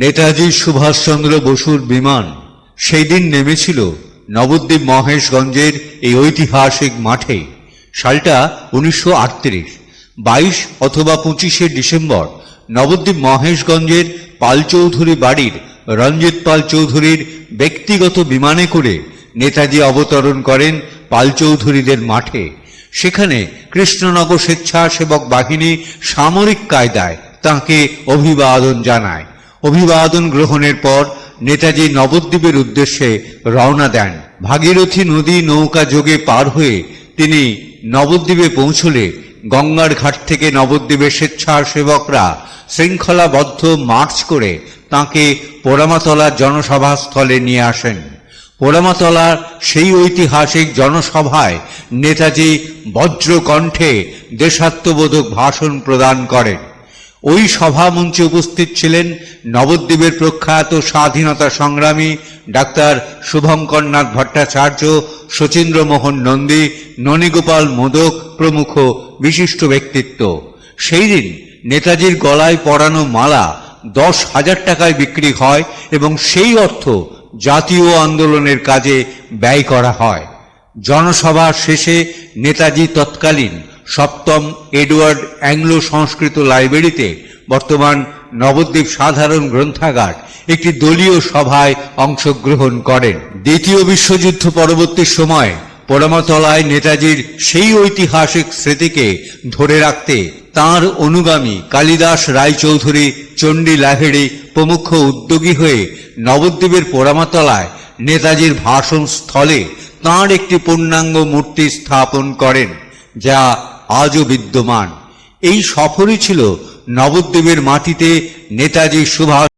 নেতাজি সুভাষচন্দ্র বসুর বিমান সেই দিন নেমেছিল নবদ্বীপ মহেশগঞ্জের এই ঐতিহাসিক মাঠে। সালটা 1938। 22 অথবা 25শে ডিসেম্বর নবদ্বীপ মহেশগঞ্জের পাল চৌধুরী বাড়ির রঞ্জিত পাল চৌধুরীর ব্যক্তিগত বিমানে করে নেতাজি অবতরণ করেন পাল চৌধুরীদের মাঠে। সেখানে কৃষ্ণনগর স্বেচ্ছাসেবক বাহিনী সামরিক কায়দায় তাঁকে অভিবাদন জানায়। অভিবাদন গ্রহণের পর নেতাজি নবদ্বীপের উদ্দেশ্যে রওনা দেন। ভাগীরথী নদী নৌকা যোগে পার হয়ে তিনি নবদ্বীপে পৌঁছলে গঙ্গার ঘাট থেকে নবদ্বীপের স্বেচ্ছাসেবকরা শৃঙ্খলাবদ্ধ মার্চ করে তাঁকে পোড়ামাতলার জনসভা স্থলে নিয়ে আসেন। পোড়ামাতলার সেই ঐতিহাসিক জনসভায় নেতাজি বজ্রকণ্ঠে দেশাত্মবোধক ভাষণ প্রদান করেন। ওই সভা মঞ্চে উপস্থিত ছিলেন নবদ্বীপের প্রখ্যাত স্বাধীনতা সংগ্রামী ডাক্তার শুভঙ্করনাথ ভট্টাচার্য, শচীন্দ্রমোহন নন্দী, ননীগোপাল মোদক প্রমুখ বিশিষ্ট ব্যক্তিত্ব। সেই দিন নেতাজির গলায় পরানো মালা 10,000 টাকায় বিক্রি হয় এবং সেই অর্থ জাতীয় আন্দোলনের কাজে ব্যয় করা হয়। জনসভা শেষে নেতাজি তৎকালীন সপ্তম এডওয়ার্ড অ্যাংলো সংস্কৃত লাইব্রেরিতে, বর্তমান নবদ্বীপ সাধারণ গ্রন্থাগার, একটি দলীয় সভায় অংশগ্রহণ করেন। দ্বিতীয় বিশ্বযুদ্ধ পরবর্তী সময়ে পোড়ামাতলায় নেতাজির সেই ঐতিহাসিক স্মৃতিকে ধরে রাখতে তাঁর অনুগামী কালিদাস রায়চৌধুরী, চণ্ডী লাহিড়ী প্রমুখ উদ্যোগী হয়ে নবদ্বীপের পোড়ামাতলায় নেতাজির ভাষণ স্থলে তাঁর একটি পূর্ণাঙ্গ মূর্তি স্থাপন করেন, যা আজও বিদ্যমান। এই সফরই ছিল নবদ্বীপের মাটিতে নেতাজি সুভাষ